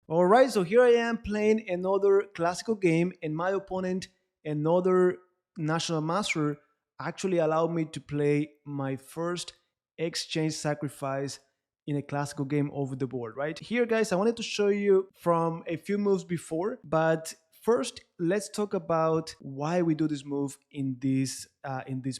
Alright, so here I am playing another classical game, and my opponent, another national master, actually allowed me to play my first exchange sacrifice in a classical game over the board, right? Here, guys, I wanted to show you from a few moves before, but first, let's talk about why we do this move in this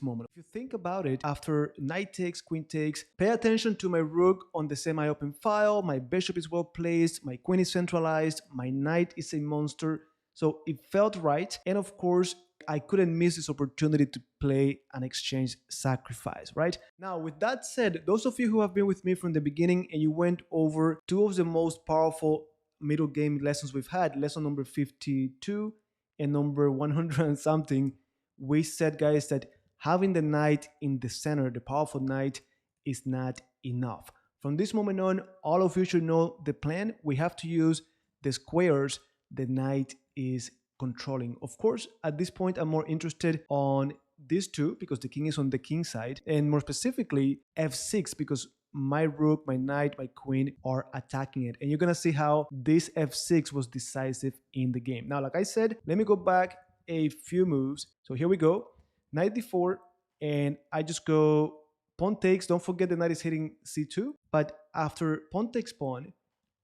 moment. If you think about it, after knight takes, queen takes, pay attention to my rook on the semi-open file. My bishop is well placed. My queen is centralized. My knight is a monster. So it felt right, and of course, I couldn't miss this opportunity to play an exchange sacrifice, right? Now, with that said, those of you who have been with me from the beginning and you went over two of the most powerful middle game lessons we've had, lesson number 52 and number 100 and something, we said, guys, that having the knight in the center, the powerful knight, is not enough. From this moment on, all of you should know the plan. We have to use the squares the knight is controlling. Of course, at this point, I'm more interested on these two because the king is on the king side, and more specifically, f6 because my rook, my knight, my queen are attacking it. And you're gonna see how this f6 was decisive in the game. Now, like I said, let me go back a few moves. So here we go, knight d4, and I just go pawn takes. Don't forget the knight is hitting c2, but after pawn takes pawn,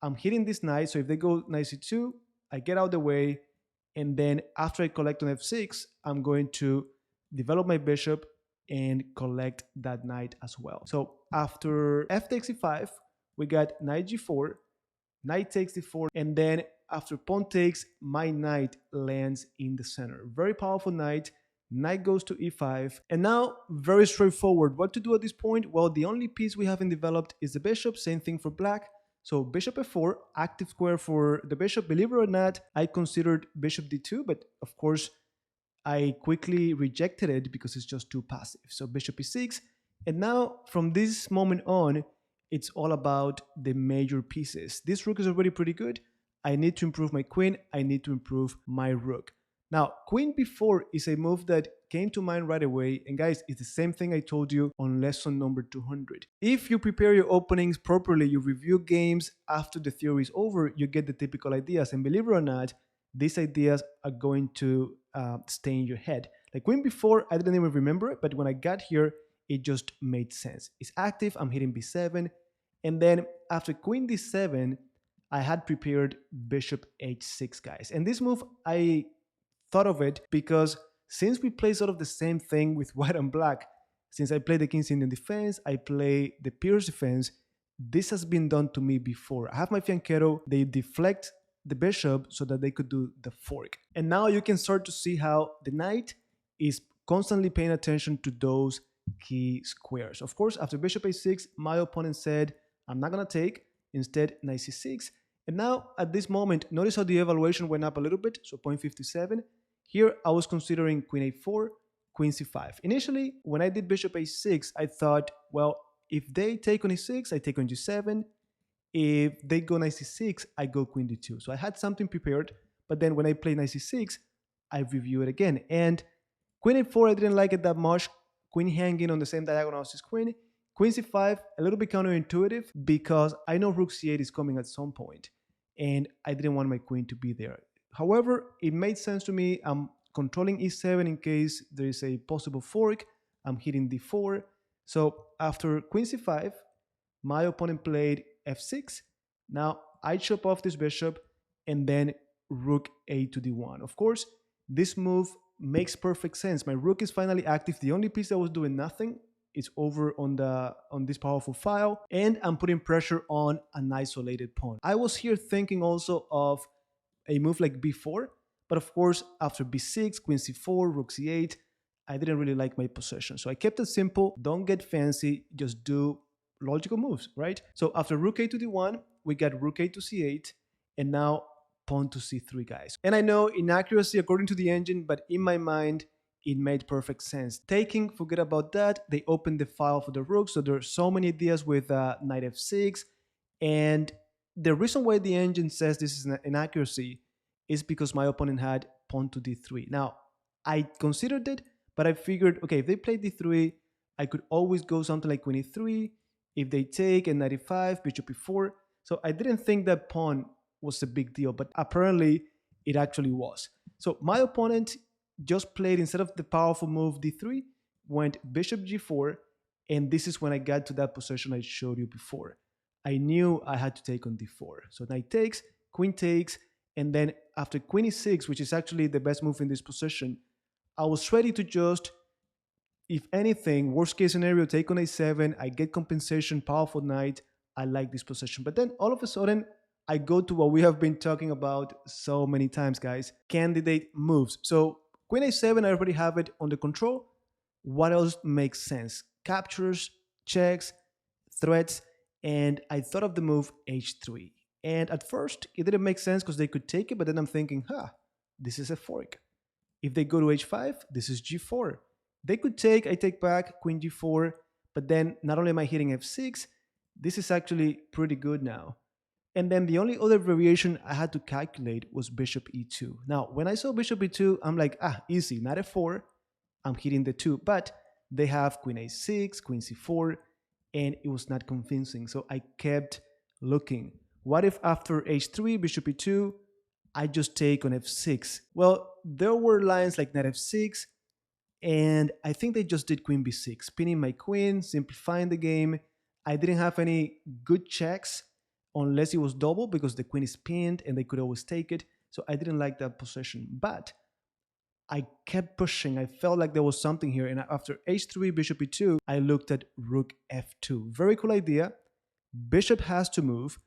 I'm hitting this knight. So if they go knight c2, I get out of the way, and then after I collect on f6, I'm going to develop my bishop and collect that knight as well. So after f takes e5, we got knight g4, knight takes d4, and then after pawn takes, my knight lands in the center. Very powerful knight. Knight goes to e5, and now very straightforward. What to do at this point? Well, the only piece we haven't developed is the bishop. Same thing for black. So bishop f4, active square for the bishop. Believe it or not, I considered bishop d2, but of course, I quickly rejected it because it's just too passive. So bishop e6, and now from this moment on, it's all about the major pieces. This rook is already pretty good. I need to improve my queen. I need to improve my rook. Now, queen b4 is a move that came to mind right away. And guys, it's the same thing I told you on lesson number 200. If you prepare your openings properly, you review games after the theory is over, you get the typical ideas. And believe it or not, these ideas are going to stay in your head. Like queen b4, I didn't even remember it, but when I got here, it just made sense. It's active, I'm hitting b7. And then after queen d7, I had prepared bishop h6, guys. And this move, I thought of it because since we play sort of the same thing with white and black, since I play the King's Indian defense, I play the Pierce defense, this has been done to me before. I have my fianchetto, they deflect the bishop so that they could do the fork. And now you can start to see how the knight is constantly paying attention to those key squares. Of course, after bishop a6, my opponent said, I'm not going to take, instead knight c6. And now at this moment, notice how the evaluation went up a little bit, so 0.57. Here I was considering queen a4, queen c5. Initially, when I did bishop a6, I thought, well, if they take on e6, I take on g7. If they go knight c6, I go queen d2. So I had something prepared, but then when I play knight c6, I review it again. And queen a4, I didn't like it that much. Queen hanging on the same diagonal as his queen. Queen c5, a little bit counterintuitive because I know rook c8 is coming at some point, and I didn't want my queen to be there. However, it made sense to me. I'm controlling e7 in case there is a possible fork. I'm hitting d4. So after queen c5, my opponent played f6. Now I chop off this bishop and then rook a to d1. Of course, this move makes perfect sense. My rook is finally active. The only piece that was doing nothing is over on this powerful file, and I'm putting pressure on an isolated pawn. I was here thinking also of a move like b4, but of course, after b6, queen c4, rook c8, I didn't really like my position. So I kept it simple. Don't get fancy. Just do logical moves, right? So after rook a to d1, we got rook a to c8, and now pawn to c3, guys. And I know inaccuracy according to the engine, but in my mind, it made perfect sense. Taking, forget about that. They opened the file for the rook, so there are so many ideas with knight f6. And the reason why the engine says this is an inaccuracy is because my opponent had pawn to d3. Now, I considered it, but I figured, okay, if they play d3, I could always go something like queen e3. If they take and knight e5, bishop e4. So I didn't think that pawn was a big deal, but apparently it actually was. So my opponent just played, instead of the powerful move d3, went bishop g4, and this is when I got to that position I showed you before. I knew I had to take on d4. So knight takes, queen takes, and then after queen e6, which is actually the best move in this position, I was ready to just, if anything, worst case scenario, take on a7, I get compensation, powerful knight, I like this position. But then all of a sudden, I go to what we have been talking about so many times, guys, candidate moves. So queen a7, I already have it under control. What else makes sense? Captures, checks, threats, and I thought of the move h3. And at first, it didn't make sense because they could take it, but then I'm thinking, this is a fork. If they go to h5, this is g4. They could take, I take back, queen g4, but then not only am I hitting f6, this is actually pretty good now. And then the only other variation I had to calculate was bishop e2. Now, when I saw bishop e2, I'm like, easy, not f4, I'm hitting the 2, but they have queen a6, queen c4, and it was not convincing. So I kept looking. What if after h3, bishop e2, I just take on f6? Well, there were lines like knight f6, and I think they just did queen b6, pinning my queen, simplifying the game. I didn't have any good checks unless it was double, because the queen is pinned and they could always take it. So I didn't like that position, but I kept pushing. I felt like there was something here. And after h3, bishop e2, I looked at rook f2. Very cool idea. Bishop has to move.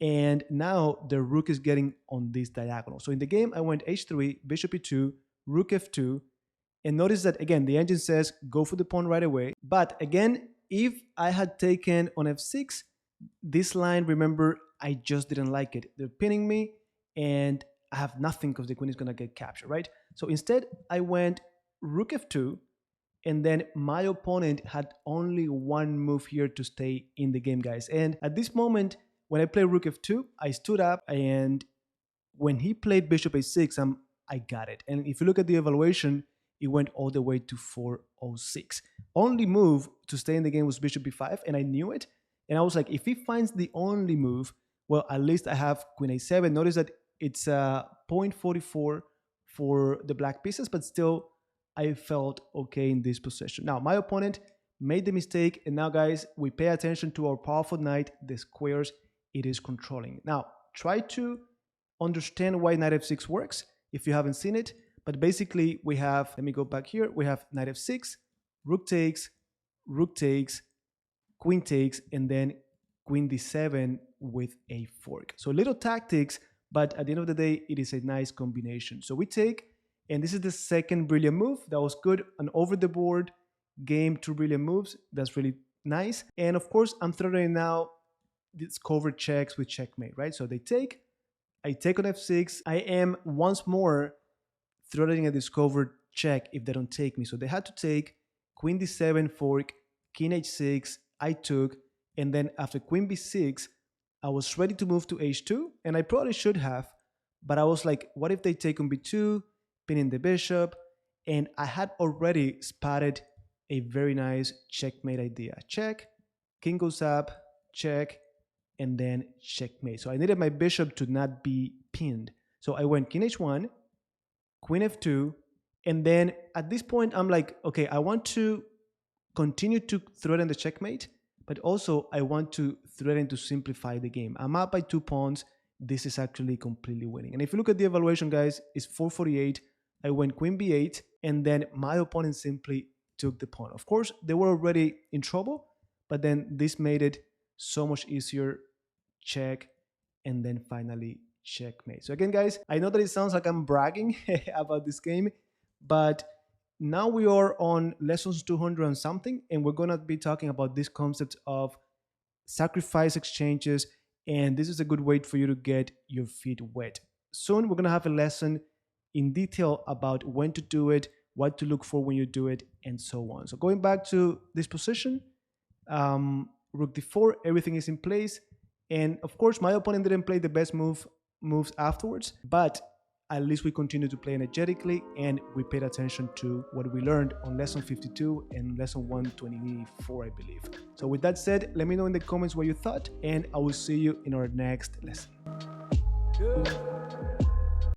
And now the rook is getting on this diagonal. So in the game, I went h3, bishop e2, rook f2. And notice that, again, the engine says go for the pawn right away. But again, if I had taken on f6, this line, remember, I just didn't like it. They're pinning me, and I have nothing because the queen is going to get captured, right? So instead, I went rook f2, and then my opponent had only one move here to stay in the game, guys. And at this moment, when I played rook f2, I stood up, and when he played bishop a6, I got it. And if you look at the evaluation, it went all the way to 406. Only move to stay in the game was bishop b5, and I knew it. And I was like, if he finds the only move, well, at least I have queen a7. Notice that it's 0.44 for the black pieces, but still, I felt okay in this position. Now, my opponent made the mistake, and now, guys, we pay attention to our powerful knight, the squares it is controlling. Now, try to understand why knight f6 works if you haven't seen it. But basically, we have, let me go back here, we have knight f6, rook takes, queen takes, and then queen d7 with a fork. So little tactics, but at the end of the day, it is a nice combination. So we take, and this is the second brilliant move. That was good. An over the board game, 2 brilliant moves. That's really nice. And of course, I'm throwing now these covered checks with checkmate, right? So they take, I take on f6. I am once more throwing a discovered check if they don't take me. So they had to take queen d7 fork, king h6, I took, and then after queen b6, I was ready to move to h2, and I probably should have, but I was like, what if they take on b2, pinning the bishop, and I had already spotted a very nice checkmate idea. Check, king goes up, check, and then checkmate. So I needed my bishop to not be pinned. So I went king h1, queen f2, and then at this point, I'm like, okay, I want to continue to threaten the checkmate, but also I want to threaten to simplify the game. I'm up by 2 pawns. This is actually completely winning. And if you look at the evaluation, guys, it's 448. I went queen b8, and then my opponent simply took the pawn. Of course, they were already in trouble, but then this made it so much easier. Check, and then finally checkmate. So again, guys, I know that it sounds like I'm bragging about this game, but now we are on lessons 200 and something, and we're going to be talking about this concept of sacrifice exchanges, and this is a good way for you to get your feet wet. Soon, we're going to have a lesson in detail about when to do it, what to look for when you do it, and so on. So going back to this position, rook d4, everything is in place. And of course, my opponent didn't play the best moves afterwards, but at least we continue to play energetically, and we paid attention to what we learned on lesson 52 and lesson 124, I believe. So with that said, let me know in the comments what you thought, and I will see you in our next lesson. Good.